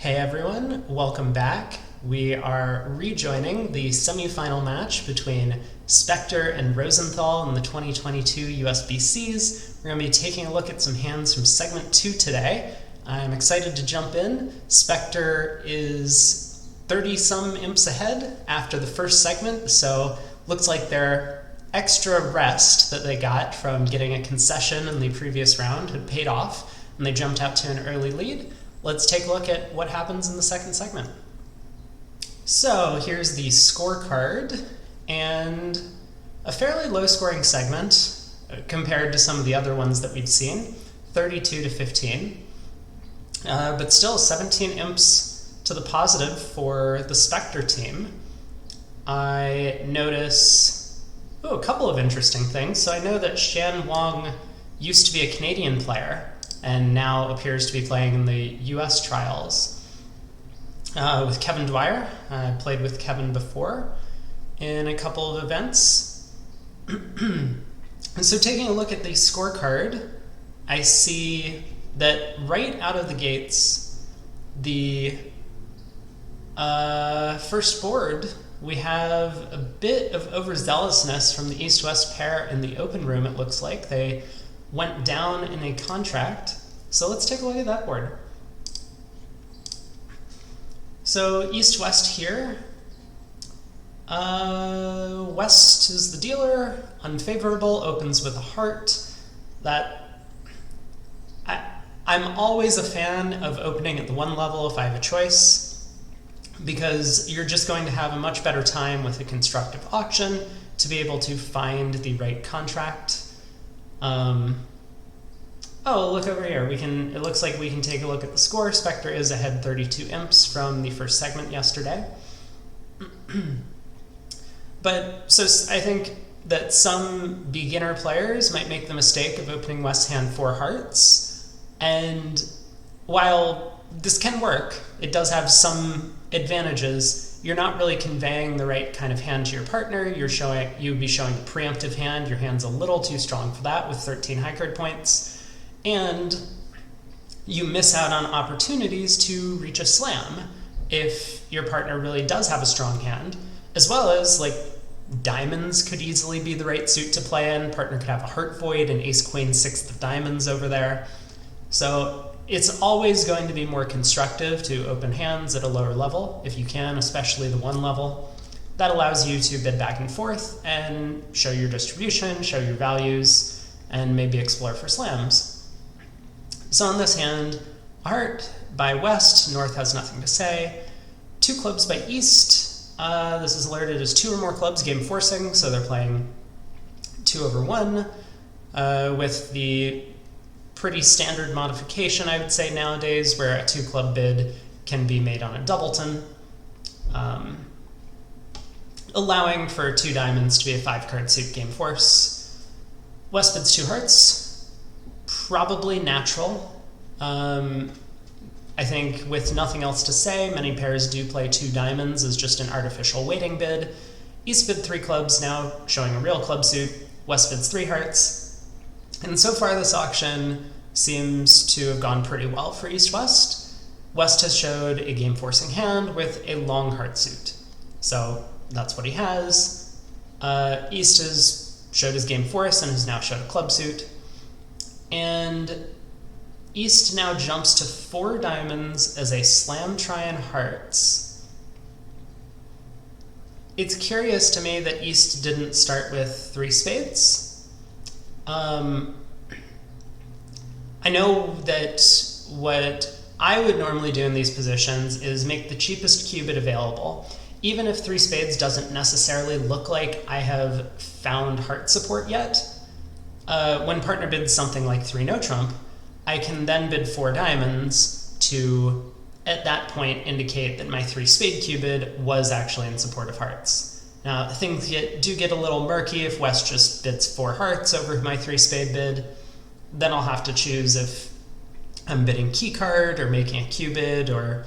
Hey everyone, welcome back. We are rejoining the semifinal match between Spector and Rosenthal in the 2022 USBCs. We're going to be taking a look at some hands from segment 2 today. I'm excited to jump in. Spector is 30-some imps ahead after the first segment, so looks like their extra rest that they got from getting a concession in the previous round had paid off, and they jumped out to an early lead. Let's take a look at what happens in the second segment. So here's the scorecard, and a fairly low-scoring segment compared to some of the other ones that we've seen, 32-15, but still 17 imps to the positive for the Spector team. I notice a couple of interesting things. So I know that Shan Wang used to be a Canadian player, and now appears to be playing in the US trials with Kevin Dwyer. I played with Kevin before in a couple of events. And so taking a look at the scorecard, I see that right out of the gates, the first board, we have a bit of overzealousness from the East-West pair in the open room, it looks like. They went down in a contract. So let's take a look at that board. So East-West here. West is the dealer, unfavorable, opens with a heart. I'm always a fan of opening at the one level if I have a choice, because you're just going to have a much better time with a constructive auction to be able to find the right contract. Oh, look over here. It looks like we can take a look at the score. Spector is ahead 32 imps from the first segment yesterday. But so I think that some beginner players might make the mistake of opening West hand 4 hearts. And while this can work, it does have some advantages. You're not really conveying the right kind of hand to your partner. You'd be showing the preemptive hand. Your hand's a little too strong for that with 13 high card points. And you miss out on opportunities to reach a slam if your partner really does have a strong hand, as well as like diamonds could easily be the right suit to play in. Partner could have a heart void and ace queen 6th of diamonds over there. So it's always going to be more constructive to open hands at a lower level if you can, especially the 1 level. That allows you to bid back and forth and show your distribution, show your values, and maybe explore for slams. So on this hand, heart by West, North has nothing to say. 2 clubs by East. This is alerted as 2 or more clubs game forcing, so they're playing 2/1 with the pretty standard modification, I would say, nowadays, where a 2 club bid can be made on a doubleton, allowing for 2 diamonds to be a 5 card suit game force. West bids 2 hearts. Probably natural. I think with nothing else to say, many pairs do play 2 diamonds as just an artificial waiting bid. East bid 3 clubs, now showing a real club suit. West bids 3 hearts. And so far this auction seems to have gone pretty well for East-West. West has showed a game forcing hand with a long heart suit. So that's what he has. East has showed his game force and has now showed a club suit. And East now jumps to 4 diamonds as a slam try in hearts. It's curious to me that East didn't start with 3 spades. I know that what I would normally do in these positions is make the cheapest cue bid available. Even if 3 spades doesn't necessarily look like I have found heart support yet, when partner bids something like 3 no trump, I can then bid 4 diamonds to, at that point, indicate that my 3 spade cue bid was actually in support of hearts. Now, things do get a little murky if West just bids 4 hearts over my 3 spade bid. Then I'll have to choose if I'm bidding key card or making a cue bid or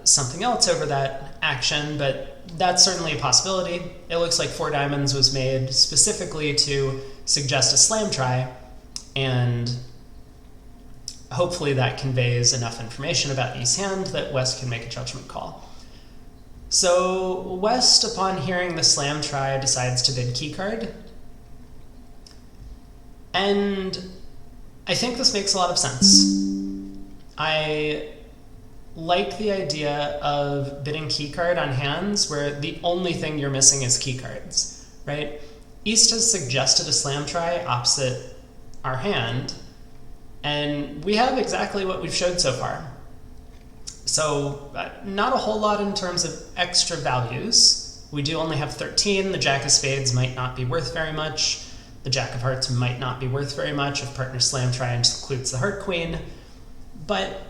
something else over that action, but that's certainly a possibility. It looks like 4 diamonds was made specifically to suggest a slam try, and hopefully that conveys enough information about East's hand that West can make a judgment call. So West, upon hearing the slam try, decides to bid key card. And I think this makes a lot of sense. I like the idea of bidding key card on hands where the only thing you're missing is key cards, right? East has suggested a slam try opposite our hand, and we have exactly what we've showed so far. So not a whole lot in terms of extra values. We do only have 13. The jack of spades might not be worth very much. The jack of hearts might not be worth very much if partner slam try includes the heart queen. But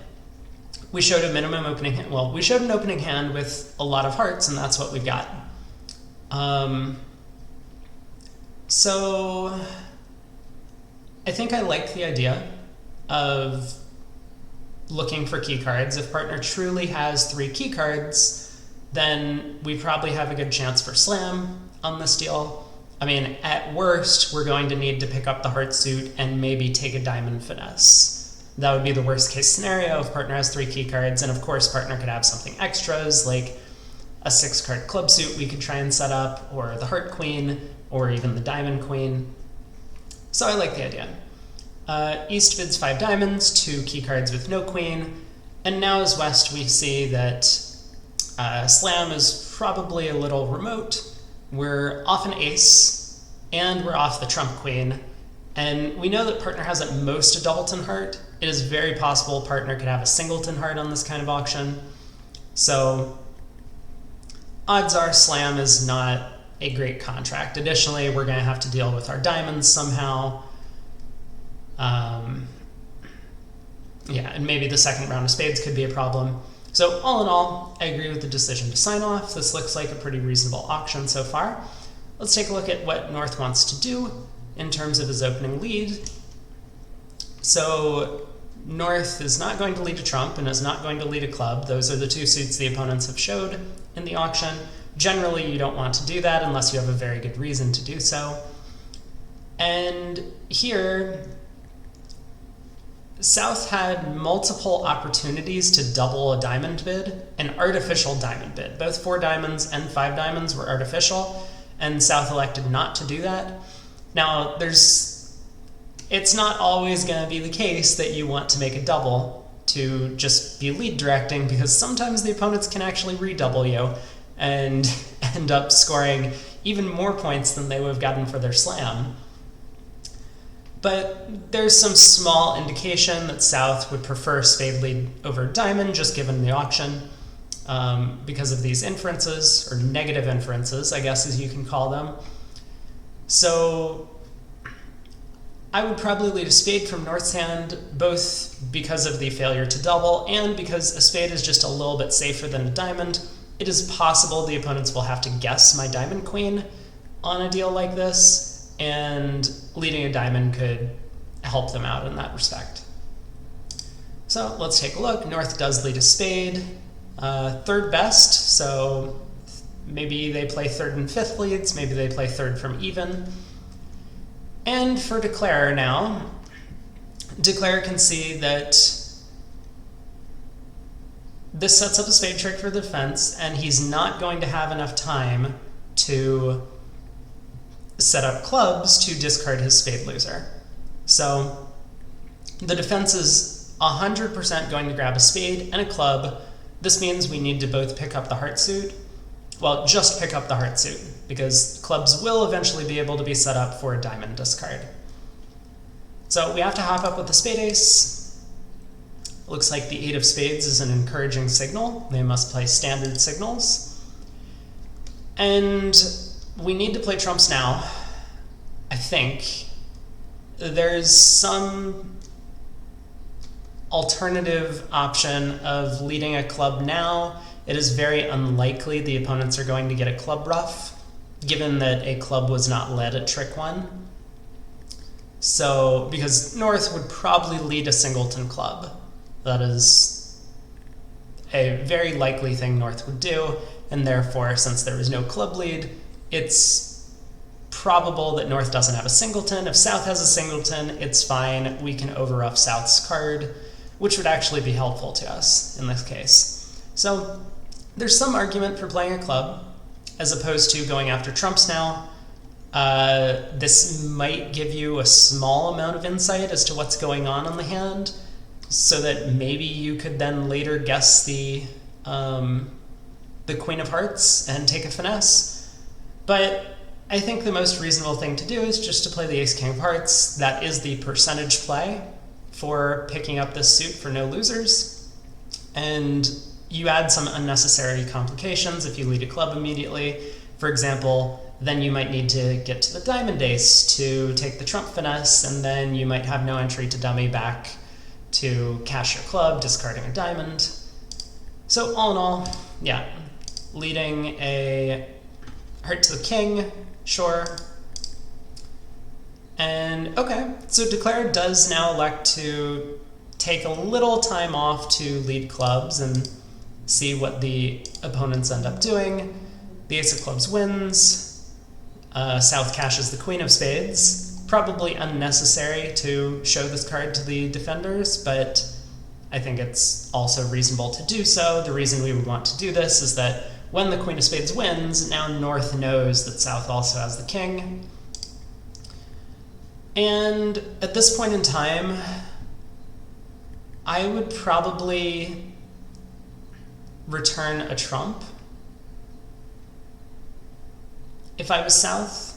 we showed a minimum opening hand. Well, we showed an opening hand with a lot of hearts, and that's what we've got. So I think I like the idea of looking for key cards. If partner truly has 3 key cards, then we probably have a good chance for slam on this deal. I mean, at worst, we're going to need to pick up the heart suit and maybe take a diamond finesse. That would be the worst case scenario if partner has 3 key cards, and of course partner could have something extras like a 6-card club suit we could try and set up, or the heart queen, or even the diamond queen. So I like the idea. East bids 5 diamonds, 2 key cards with no queen, and now as West we see that slam is probably a little remote. We're off an ace, and we're off the trump queen, and we know that partner has at most a doubleton heart. It is very possible partner could have a singleton heart on this kind of auction. So odds are slam is not a great contract. Additionally, we're going to have to deal with our diamonds somehow. Yeah, and maybe the second round of spades could be a problem. So all in all, I agree with the decision to sign off. This looks like a pretty reasonable auction so far. Let's take a look at what North wants to do in terms of his opening lead. So North is not going to lead a trump and is not going to lead a club. Those are the 2 suits the opponents have showed in the auction. Generally, you don't want to do that unless you have a very good reason to do so. And here, South had multiple opportunities to double a diamond bid, an artificial diamond bid. Both 4 diamonds and 5 diamonds were artificial, and South elected not to do that. Now, it's not always going to be the case that you want to make a double to just be lead directing, because sometimes the opponents can actually redouble you and end up scoring even more points than they would have gotten for their slam. But there's some small indication that South would prefer spade lead over diamond, just given the auction, because of these inferences, or negative inferences, I guess as you can call them. So I would probably lead a spade from North's hand, both because of the failure to double and because a spade is just a little bit safer than a diamond. It is possible the opponents will have to guess my diamond queen on a deal like this, and leading a diamond could help them out in that respect. So let's take a look. North does lead a spade, 3rd best, so maybe they play 3rd and 5th leads, maybe they play 3rd from even. And for Declare now, Declare can see that this sets up a spade trick for the defense, and he's not going to have enough time to set up clubs to discard his spade loser. So the defense is 100% going to grab a spade and a club. This means we need to both pick up the heart suit. Well, just pick up the heart suit, because clubs will eventually be able to be set up for a diamond discard. So we have to hop up with the spade ace. Looks like the 8 of spades is an encouraging signal. They must play standard signals. And we need to play trumps now, I think. There's some alternative option of leading a club now. It is very unlikely the opponents are going to get a club ruff, given that a club was not led at trick 1. So, because North would probably lead a singleton club. That is a very likely thing North would do, and therefore, since there was no club lead, it's probable that North doesn't have a singleton. If South has a singleton, it's fine. We can overruff South's card. which would actually be helpful to us in this case. So there's some argument for playing a club as opposed to going after trumps now. This might give you a small amount of insight as to what's going on in the hand, so that maybe you could then later guess the Queen of Hearts and take a finesse. But I think the most reasonable thing to do is just to play the Ace King of Hearts. That is the percentage play for picking up this suit for no losers. And you add some unnecessary complications if you lead a club immediately. For example, then you might need to get to the diamond ace to take the trump finesse, and then you might have no entry to dummy back to cash your club, discarding a diamond. So all in all, yeah, leading a heart to the king, sure. And okay, so Declare does now elect to take a little time off to lead clubs and see what the opponents end up doing. The Ace of Clubs wins. South cashes the Queen of Spades. Probably unnecessary to show this card to the defenders, but I think it's also reasonable to do so. The reason we would want to do this is that when the Queen of Spades wins, now North knows that South also has the king. And at this point in time, I would probably return a trump. If I was South,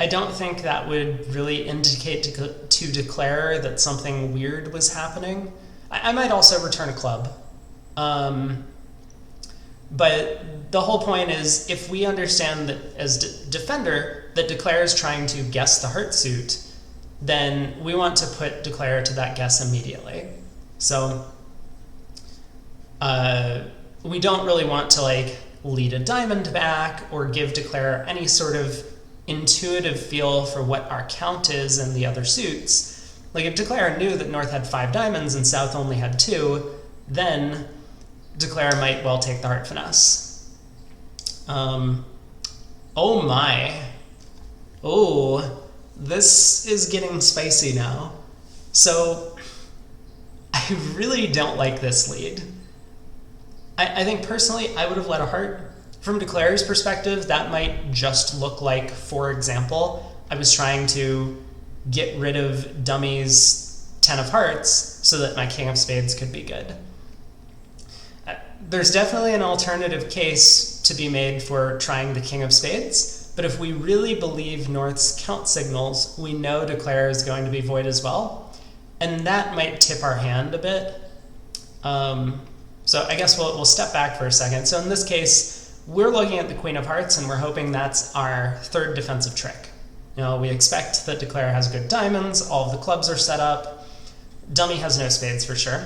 I don't think that would really indicate to Declare that something weird was happening. I might also return a club. But the whole point is, if we understand that as defender that Declare is trying to guess the heart suit, then we want to put Declare to that guess immediately. So we don't really want to lead a diamond back or give Declare any sort of intuitive feel for what our count is in the other suits. If Declare knew that North had 5 diamonds and South only had 2, then Declare might well take the heart finesse. Oh my. Oh, this is getting spicy now. So I really don't like this lead. I think personally I would have led a heart. From Declare's perspective, that might just look like, for example, I was trying to get rid of Dummy's 10 of hearts so that my King of Spades could be good. There's definitely an alternative case to be made for trying the King of Spades, but if we really believe North's count signals, we know Declare is going to be void as well, and that might tip our hand a bit. So I guess we'll step back for a second. So in this case, we're looking at the Queen of Hearts and we're hoping that's our third defensive trick. We expect that Declare has good diamonds, all of the clubs are set up, Dummy has no spades for sure.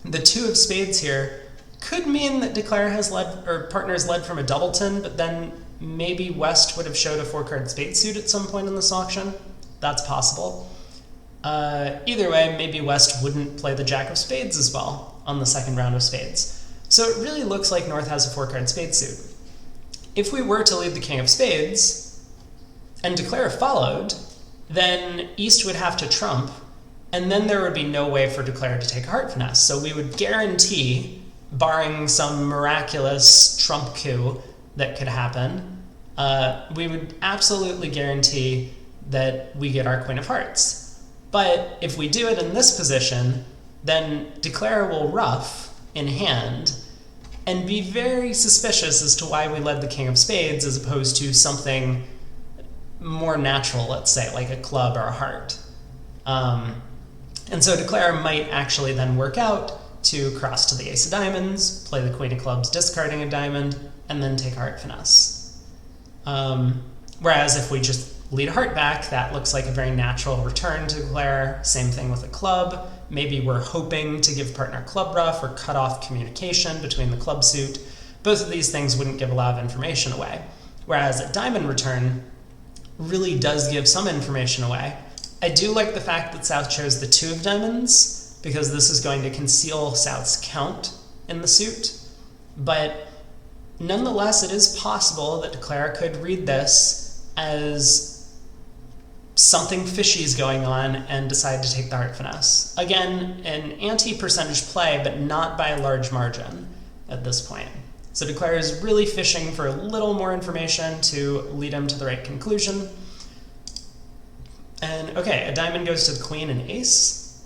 The 2 of spades here could mean that Declare has led, or partners led from a doubleton, but then maybe West would have showed a 4-card spade suit at some point in this auction. That's possible. Either way, maybe West wouldn't play the Jack of Spades as well on the second round of spades. So it really looks like North has a 4-card spade suit. If we were to lead the King of Spades and Declare followed, then East would have to trump, and then there would be no way for Declare to take a heart finesse. So we would guarantee, barring some miraculous trump coup that could happen, we would absolutely guarantee that we get our Queen of Hearts. But if we do it in this position, then Declare will ruff in hand and be very suspicious as to why we led the King of Spades as opposed to something more natural, let's say, like a club or a heart. And so Declare might actually then work out to cross to the Ace of Diamonds, play the Queen of Clubs discarding a diamond, and then take a heart finesse. Whereas if we just lead a heart back, that looks like a very natural return to Declare. Same thing with a club. Maybe we're hoping to give partner club ruff or cut off communication between the club suit. Both of these things wouldn't give a lot of information away. Whereas a diamond return really does give some information away. I do like the fact that South chose the 2 of diamonds, because this is going to conceal South's count in the suit. But nonetheless, it is possible that Declare could read this as something fishy is going on and decide to take the heart finesse. Again, an anti-percentage play, but not by a large margin at this point. So Declare is really fishing for a little more information to lead him to the right conclusion. And okay, a diamond goes to the queen and ace.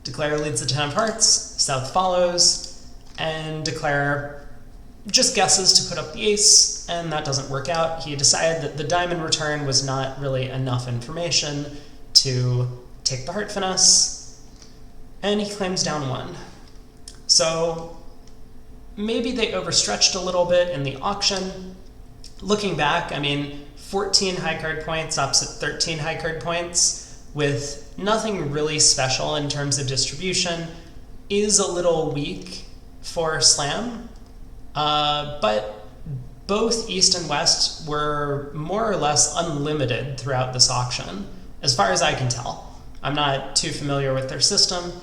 Declare leads the 10 of hearts, South follows, and Declare just guesses to put up the ace, and that doesn't work out. He decided that the diamond return was not really enough information to take the heart finesse, and he claims down 1. So maybe they overstretched a little bit in the auction. Looking back, I mean, 14 high card points opposite 13 high card points with nothing really special in terms of distribution is a little weak for Slam. But both East and West were more or less unlimited throughout this auction, as far as I can tell. I'm not too familiar with their system,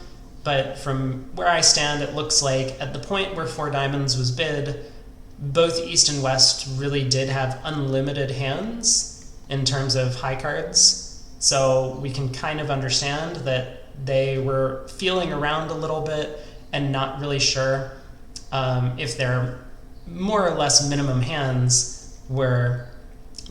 but from where I stand, it looks like at the point where 4 diamonds was bid, both East and West really did have unlimited hands in terms of high cards. So we can kind of understand that they were feeling around a little bit and not really sure if their more or less minimum hands were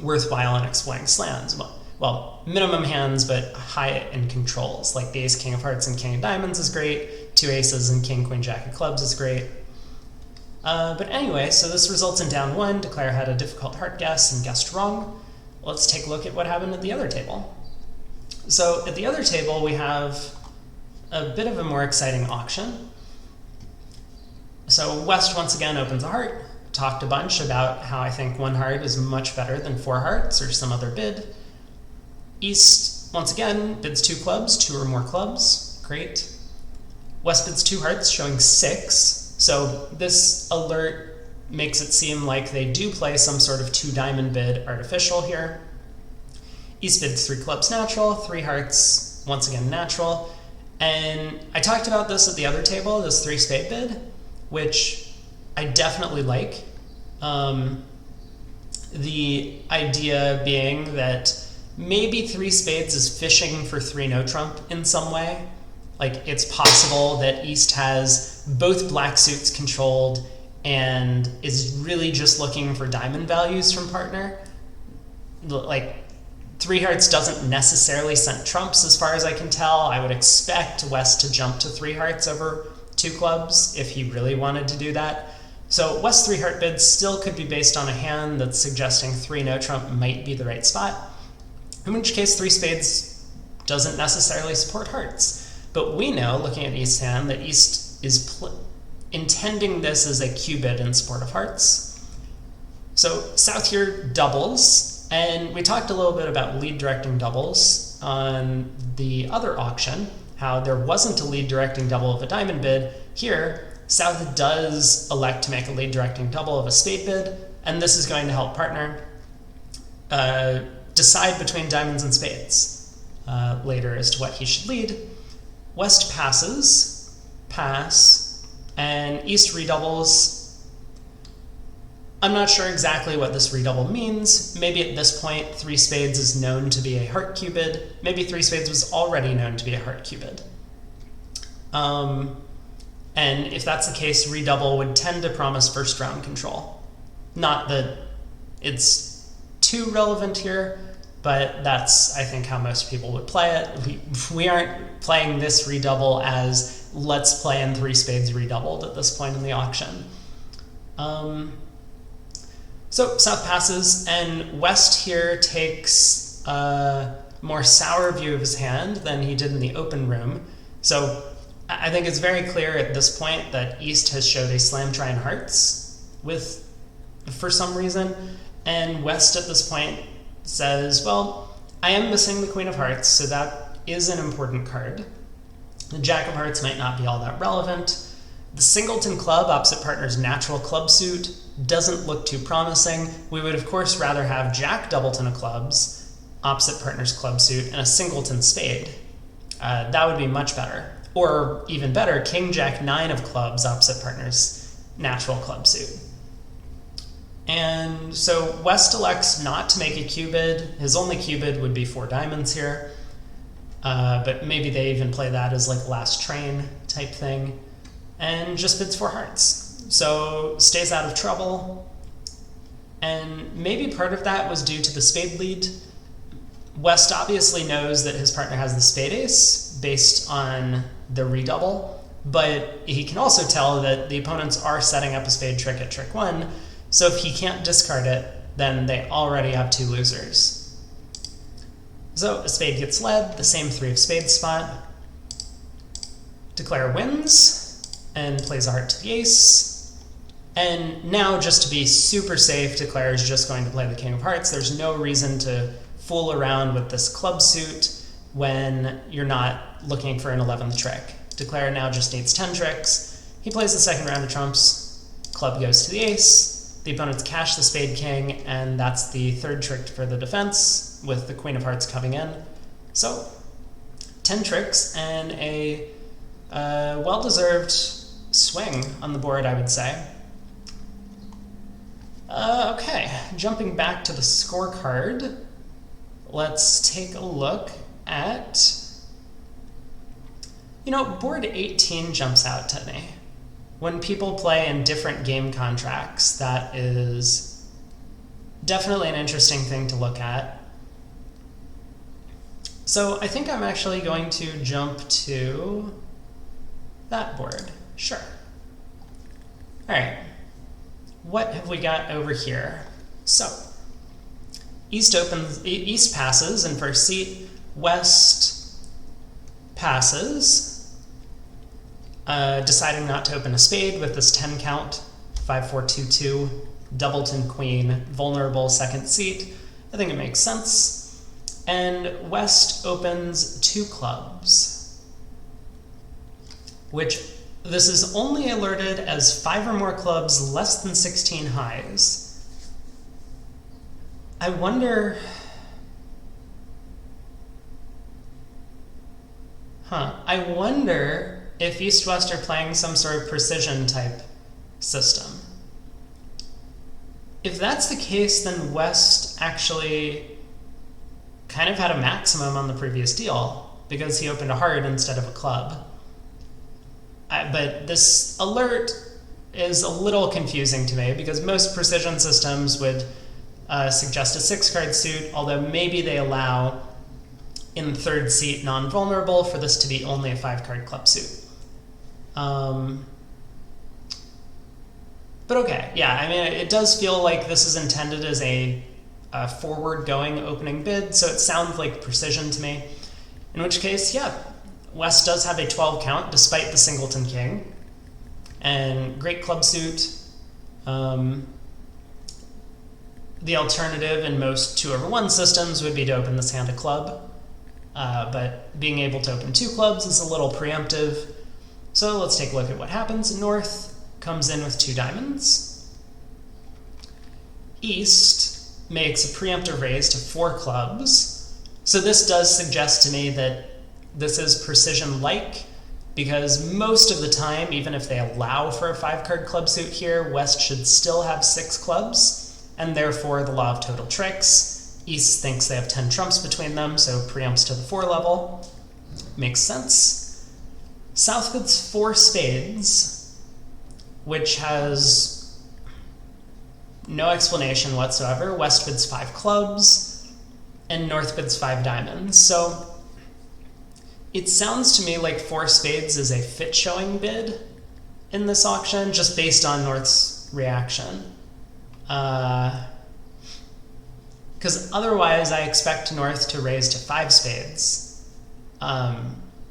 worthwhile in exploring slams. Well, minimum hands, but high in controls, like the ace, king of hearts, and king of diamonds is great. 2 aces and king, queen, jack of clubs is great. But anyway, so this results in down 1. Declare had a difficult heart guess and guessed wrong. Let's take a look at what happened at the other table. So at the other table, we have a bit of a more exciting auction. So West once again opens a heart, talked a bunch about how I think 1 heart is much better than 4 hearts or some other bid. East, once again, bids 2 clubs, 2 or more clubs, great. West bids 2 hearts, showing 6. So this alert makes it seem like they do play some sort of 2 diamond bid artificial here. East bids 3 clubs natural, 3 hearts, once again natural. And I talked about this at the other table, this 3 spade bid, which I definitely like. The idea being that maybe 3 spades is fishing for 3 no trump in some way. Like, it's possible that East has both black suits controlled and is really just looking for diamond values from partner. Like, 3 hearts doesn't necessarily scent trumps as far as I can tell. I would expect West to jump to 3 hearts over 2 clubs if he really wanted to do that. So West's 3 heart bid still could be based on a hand that's suggesting 3 no trump might be the right spot, in which case 3 spades doesn't necessarily support hearts. But we know, looking at East's hand, that East is intending this as a Q bid in support of hearts. So South here doubles, and we talked a little bit about lead directing doubles on the other auction, how there wasn't a lead directing double of a diamond bid. Here, South does elect to make a lead directing double of a spade bid, and this is going to help partner decide between diamonds and spades later as to what he should lead. West passes, pass, and East redoubles. I'm not sure exactly what this redouble means. Maybe at this point 3 spades is known to be a heart Q bid. Maybe 3 spades was already known to be a heart Q bid. And if that's the case, redouble would tend to promise first round control. Not that it's too relevant here, but that's, I think, how most people would play it. We aren't playing this redouble as let's play in 3 spades redoubled at this point in the auction. So South passes, and West here takes a more sour view of his hand than he did in the open room. So I think it's very clear at this point that East has showed a slam try in hearts for some reason, and West at this point says, well, I am missing the Queen of Hearts, so that is an important card. The Jack of Hearts might not be all that relevant. The singleton club opposite partner's natural club suit doesn't look too promising. We would, of course, rather have Jack doubleton of clubs opposite partner's club suit and a singleton spade. That would be much better. Or even better, King Jack 9 of clubs opposite partner's natural club suit. And so West elects not to make a Q bid. His only Q bid would be 4 diamonds here. But maybe they even play that as like last train type thing. And just bids 4 hearts. So stays out of trouble. And maybe part of that was due to the spade lead. West obviously knows that his partner has the spade ace based on the redouble, but he can also tell that the opponents are setting up a spade trick at trick 1, so if he can't discard it, then they already have 2 losers. So a spade gets led, the same 3 of spades spot. Declare wins, and plays a heart to the ace. And now, just to be super safe, Declare is just going to play the king of hearts. There's no reason to fool around with this club suit when you're not looking for an 11th trick. Declare now just needs 10 tricks. He plays the second round of trumps. Club goes to the ace. The opponents cash the spade king, and that's the 3rd trick for the defense, with the queen of hearts coming in. So, 10 tricks and a well-deserved swing on the board, I would say. Okay, jumping back to the scorecard, let's take a look at, board 18 jumps out to me. When people play in different game contracts, that is definitely an interesting thing to look at. So I think I'm actually going to jump to that board. Sure. All right. What have we got over here? So, East passes in first seat, West passes, deciding not to open a spade with this 10 count, 5-4-2-2, doubleton queen, vulnerable second seat. I think it makes sense. And West opens 2 clubs, which this is only alerted as 5 or more clubs less than 16 highs. I wonder... I wonder if East-West are playing some sort of precision type system. If that's the case, then West actually kind of had a maximum on the previous deal because he opened a heart instead of a club. But this alert is a little confusing to me because most precision systems would suggest a 6-card suit, although maybe they allow in 3rd seat non-vulnerable for this to be only a 5-card club suit. But okay, yeah, I mean, it does feel like this is intended as a forward-going opening bid, so it sounds like precision to me. In which case, yeah, West does have a 12 count despite the singleton king, and great club suit. The alternative in most 2/1 systems would be to open this hand a club, but being able to open 2 clubs is a little preemptive. So let's take a look at what happens. North comes in with 2 diamonds. East makes a preemptive raise to 4 clubs. So this does suggest to me that this is precision-like, because most of the time, even if they allow for a 5-card club suit here, West should still have 6 clubs, and therefore the law of total tricks. East thinks they have 10 trumps between them, so preempts to the 4 level. Makes sense. South bids 4 spades, which has no explanation whatsoever. West bids 5 clubs, and North bids 5 diamonds. So it sounds to me like 4 spades is a fit-showing bid in this auction, just based on North's reaction. Because otherwise I expect North to raise to 5 spades,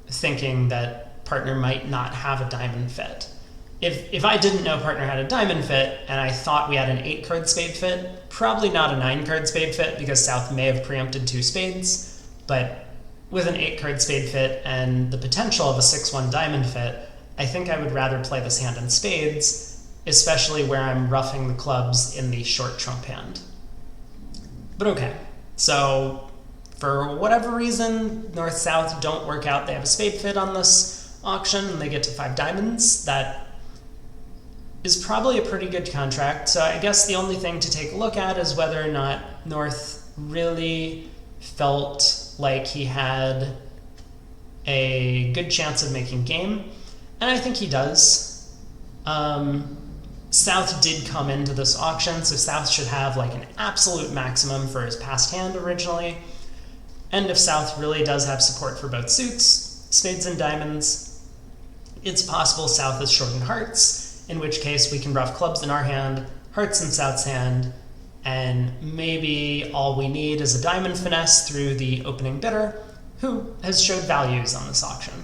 thinking that partner might not have a diamond fit. If I didn't know partner had a diamond fit and I thought we had an 8-card spade fit, probably not a 9-card spade fit because South may have preempted 2 spades, but with an 8-card spade fit and the potential of a 6-1 diamond fit, I think I would rather play this hand in spades, especially where I'm roughing the clubs in the short trump hand. But okay, so for whatever reason, North-South don't work out. They have a spade fit on this auction and they get to 5 diamonds. That is probably a pretty good contract. So I guess the only thing to take a look at is whether or not North really felt like he had a good chance of making game. And I think he does. South did come into this auction, so South should have like an absolute maximum for his passed hand originally. And if South really does have support for both suits, spades and diamonds, it's possible South is short in hearts, in which case we can bluff clubs in our hand, hearts in South's hand, and maybe all we need is a diamond finesse through the opening bidder, who has showed values on this auction.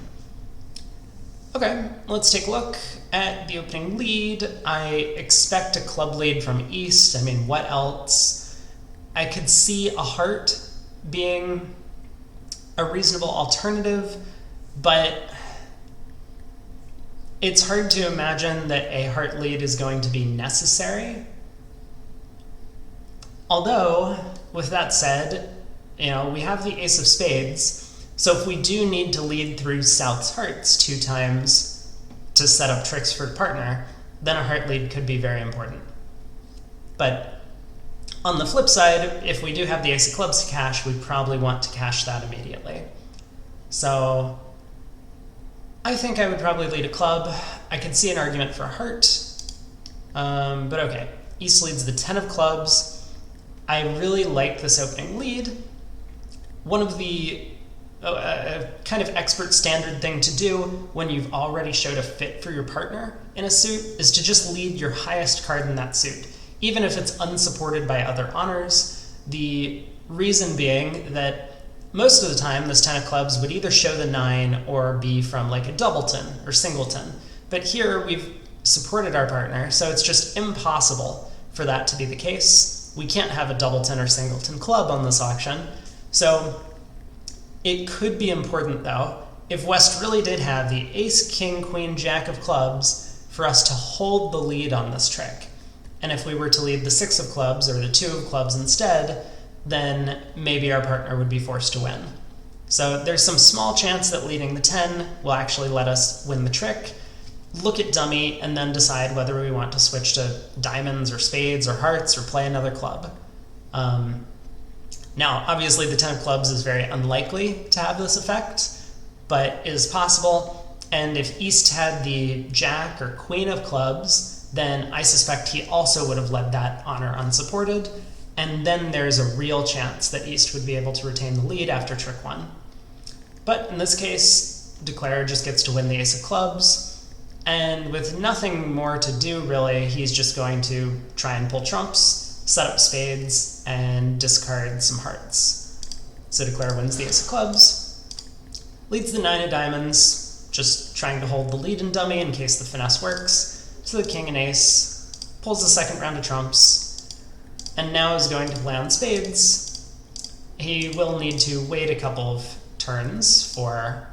Okay, let's take a look at the opening lead. I expect a club lead from East. I mean, what else? I could see a heart being a reasonable alternative, but it's hard to imagine that a heart lead is going to be necessary. Although, with that said, we have the ace of spades, so if we do need to lead through South's hearts 2 times to set up tricks for the partner, then a heart lead could be very important. But on the flip side, if we do have the ace of clubs to cash, we probably want to cash that immediately. So I think I would probably lead a club. I could see an argument for a heart, but okay. East leads the 10 of clubs. I really like this opening lead. One of the kind of expert standard thing to do when you've already showed a fit for your partner in a suit is to just lead your highest card in that suit, even if it's unsupported by other honors. The reason being that most of the time this 10 of clubs would either show the 9 or be from like a doubleton or singleton. But here we've supported our partner, so it's just impossible for that to be the case. We can't have a doubleton or singleton club on this auction. So it could be important, though, if West really did have the ace, king, queen, jack of clubs, for us to hold the lead on this trick. And if we were to lead the 6 of clubs or the 2 of clubs instead, then maybe our partner would be forced to win. So there's some small chance that leading the 10 will actually let us win the trick. Look at dummy and then decide whether we want to switch to diamonds or spades or hearts or play another club. Now, obviously the 10 of clubs is very unlikely to have this effect, but it is possible. And if East had the jack or queen of clubs, then I suspect he also would have led that honor unsupported. And then there's a real chance that East would be able to retain the lead after trick 1. But in this case, Declarer just gets to win the ace of clubs, and with nothing more to do really, he's just going to try and pull trumps, set up spades, and discard some hearts. So Declarer wins the ace of clubs, leads the 9 of diamonds, just trying to hold the lead in dummy in case the finesse works, to the king and ace, pulls the second round of trumps, and now is going to play on spades. He will need to wait a couple of turns for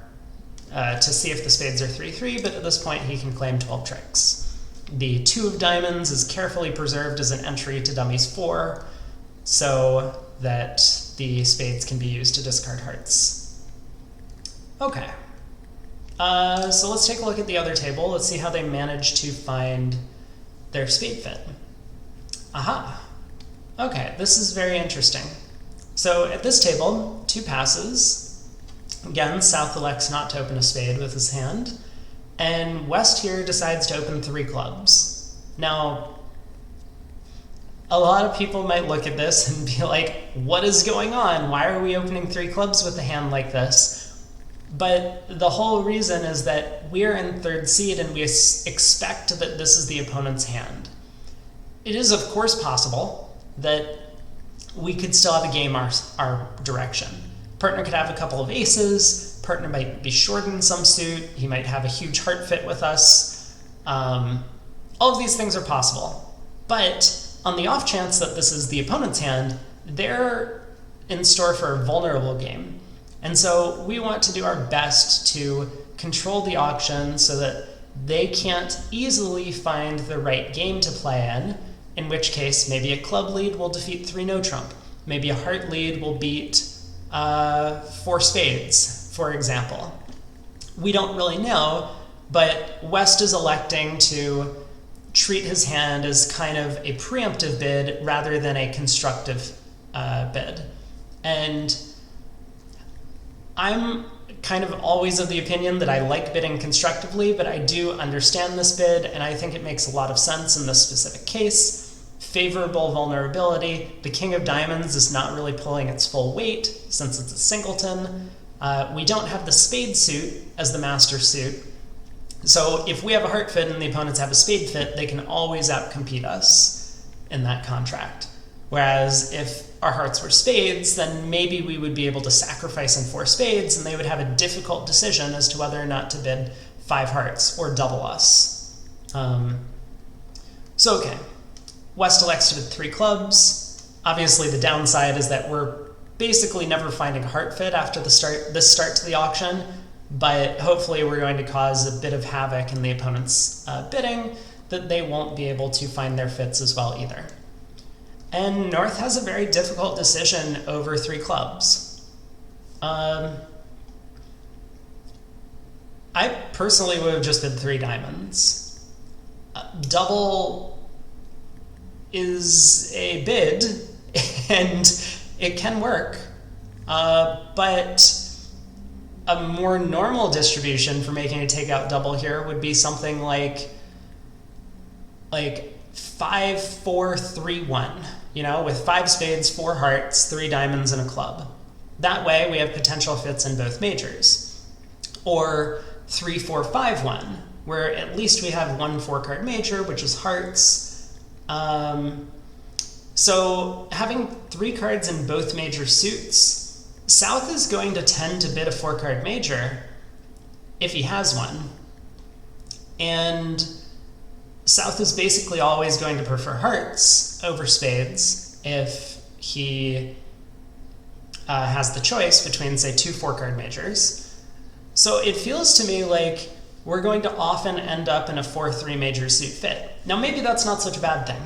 to see if the spades are 3-3, but at this point he can claim 12 tricks. The 2 of diamonds is carefully preserved as an entry to dummy's 4, so that the spades can be used to discard hearts. Okay, so let's take a look at the other table. Let's see how they managed to find their spade fit. Aha! Okay, this is very interesting. So at this table, 2 passes. Again, South elects not to open a spade with his hand, and West here decides to open 3 clubs. Now, a lot of people might look at this and be like, what is going on? Why are we opening 3 clubs with a hand like this? But the whole reason is that we're in 3rd seed and we expect that this is the opponent's hand. It is, of course, possible that we could still have a game our direction. Partner could have a couple of aces, partner might be short in some suit, he might have a huge heart fit with us. All of these things are possible. But on the off chance that this is the opponent's hand, they're in store for a vulnerable game. And so we want to do our best to control the auction so that they can't easily find the right game to play in which case maybe a club lead will defeat 3 no trump. Maybe a heart lead will beat 4 spades, for example. We don't really know, but West is electing to treat his hand as kind of a preemptive bid rather than a constructive bid. And I'm kind of always of the opinion that I like bidding constructively, but I do understand this bid, and I think it makes a lot of sense in this specific case. Favorable vulnerability. The king of diamonds is not really pulling its full weight since it's a singleton. We don't have the spade suit as the master suit. So if we have a heart fit and the opponents have a spade fit, they can always outcompete us in that contract. Whereas if our hearts were spades, then maybe we would be able to sacrifice in 4 spades, and they would have a difficult decision as to whether or not to bid 5 hearts or double us. Okay. West elects to bid 3 clubs. Obviously, the downside is that we're basically never finding a heart fit after this start to the auction, but hopefully we're going to cause a bit of havoc in the opponent's bidding that they won't be able to find their fits as well either. And North has a very difficult decision over 3 clubs. I personally would have just bid 3 diamonds. Double is a bid, and it can work, but a more normal distribution for making a takeout double here would be something like 5, 4, 3, 1, with 5 spades, 4 hearts, 3 diamonds, and a club. That way we have potential fits in both majors. Or 3, 4, 5, 1, where at least we have 1 4-card major, which is hearts. So having 3 cards in both major suits, South is going to tend to bid a 4-card major if he has one. And South is basically always going to prefer hearts over spades if he has the choice between, say, 2 4-card majors. So it feels to me like we're going to often end up in a 4-3 major suit fit. Now, maybe that's not such a bad thing.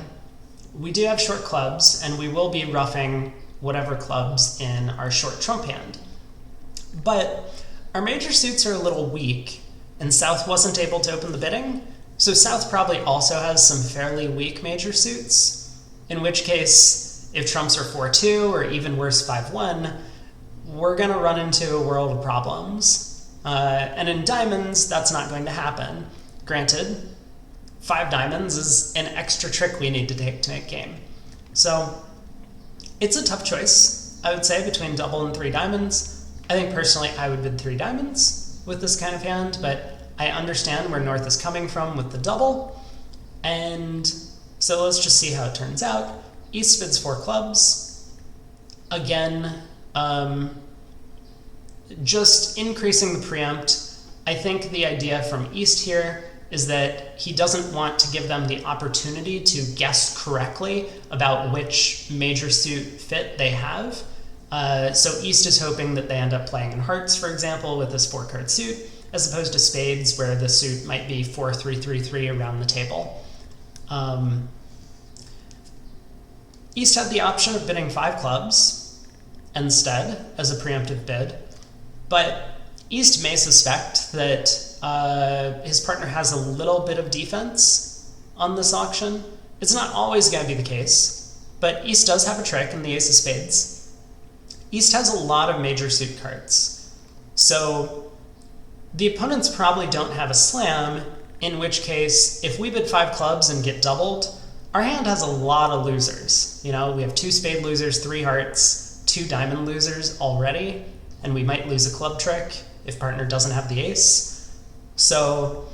We do have short clubs, and we will be roughing whatever clubs in our short trump hand. But our major suits are a little weak, and South wasn't able to open the bidding, so South probably also has some fairly weak major suits, in which case, if trumps are 4-2, or even worse 5-1, we're going to run into a world of problems. And in diamonds, that's not going to happen. Granted, 5 diamonds is an extra trick we need to take to make game. So it's a tough choice, I would say, between double and 3 diamonds. I think personally I would bid 3 diamonds with this kind of hand, but I understand where North is coming from with the double. And so let's just see how it turns out. East bids 4 clubs. Again, just increasing the preempt. I think the idea from East here is that he doesn't want to give them the opportunity to guess correctly about which major suit fit they have. So East is hoping that they end up playing in hearts, for example, with this 4-card suit, as opposed to spades, where the suit might be 4-3-3-3 around the table. East had the option of bidding 5 clubs instead as a preemptive bid, but East may suspect that his partner has a little bit of defense on this auction. It's not always going to be the case, but East does have a trick in the ace of spades. East has a lot of major suit cards, so the opponents probably don't have a slam, in which case, if we bid 5 clubs and get doubled, our hand has a lot of losers. We have 2 spade losers, 3 hearts, 2 diamond losers already, and we might lose a club trick if partner doesn't have the ace. So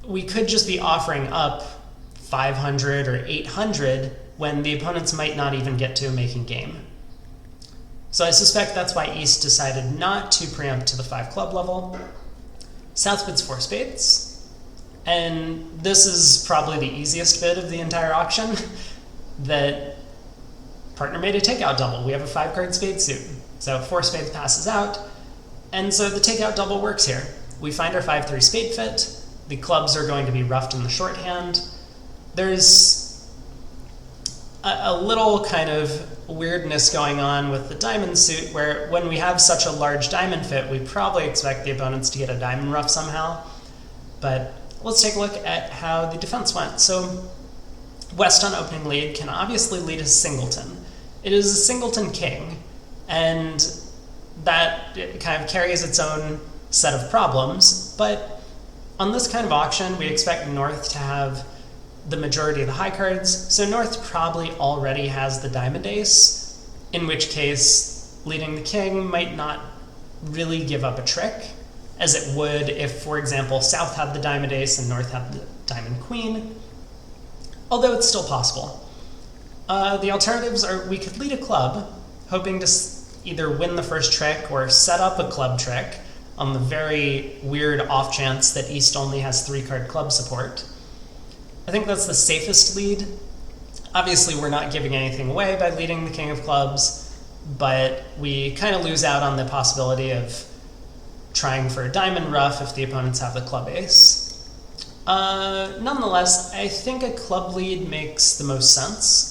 we could just be offering up 500 or 800 when the opponents might not even get to a making game. So I suspect that's why East decided not to preempt to the 5 club level. South bids 4 spades, and this is probably the easiest bid of the entire auction, that partner made a takeout double. We have a 5-card spade suit, so 4 spades passes out, and so the takeout double works here. We find our 5-3 spade fit, the clubs are going to be roughed in the shorthand. There's a little kind of weirdness going on with the diamond suit, where when we have such a large diamond fit, we probably expect the opponents to get a diamond rough somehow, but let's take a look at how the defense went. So West on opening lead can obviously lead a singleton. It is a singleton king, and that kind of carries its own set of problems, but on this kind of auction, we expect North to have the majority of the high cards, so North probably already has the diamond ace, in which case leading the king might not really give up a trick, as it would if, for example, South had the diamond ace and North had the diamond queen, although it's still possible. The alternatives are we could lead a club, hoping to either win the first trick or set up a club trick on the very weird off chance that East only has 3-card club support. I think that's the safest lead. Obviously, we're not giving anything away by leading the king of clubs, but we kind of lose out on the possibility of trying for a diamond ruff if the opponents have the club ace. Nonetheless, I think a club lead makes the most sense,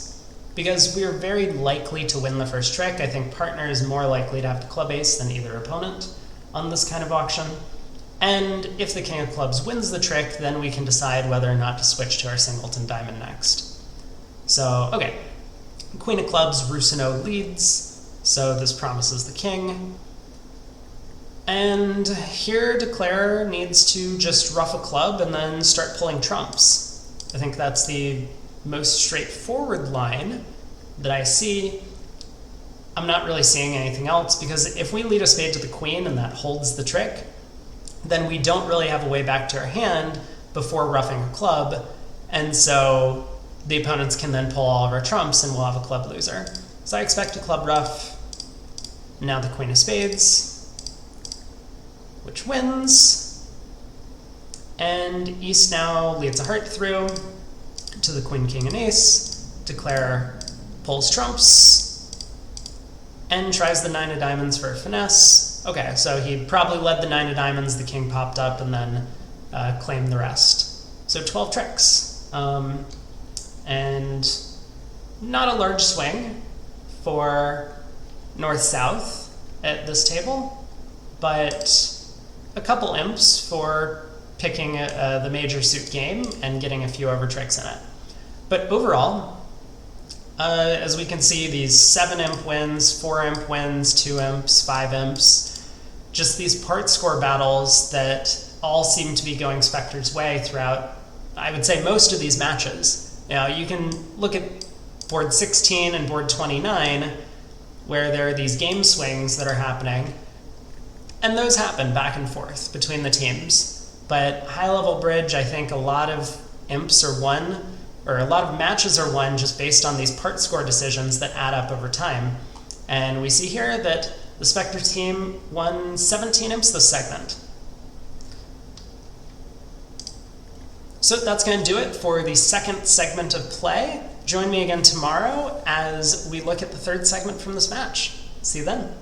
because we're very likely to win the first trick. I think partner is more likely to have the club ace than either opponent on this kind of auction. And if the king of clubs wins the trick, then we can decide whether or not to switch to our singleton diamond next. So, okay, queen of clubs, Rosenthal leads, so this promises the king. And here declarer needs to just ruff a club and then start pulling trumps. I think that's the most straightforward line that I see. I'm not really seeing anything else, because if we lead a spade to the queen and that holds the trick, then we don't really have a way back to our hand before ruffing a club, and so the opponents can then pull all of our trumps and we'll have a club loser. So I expect a club ruff, now the queen of spades, which wins, and East now leads a heart through to the queen, king, and ace. Declare pulls trumps, and tries the 9 of diamonds for a finesse. Okay, so he probably led the 9 of diamonds, the king popped up, and then claimed the rest. So 12 tricks. And not a large swing for north-south at this table, but a couple imps for picking the major suit game and getting a few over tricks in it. But overall, as we can see, these 7 imp wins, 4 imp wins, 2 imps, 5 imps, just these part score battles that all seem to be going Spector's way throughout, I would say, most of these matches. You know, you can look at board 16 and board 29, where there are these game swings that are happening, and those happen back and forth between the teams. But high-level bridge, I think a lot of imps are won, or a lot of matches are won just based on these part score decisions that add up over time. And we see here that the Spector team won 17 imps this segment. So that's going to do it for the second segment of play. Join me again tomorrow as we look at the third segment from this match. See you then.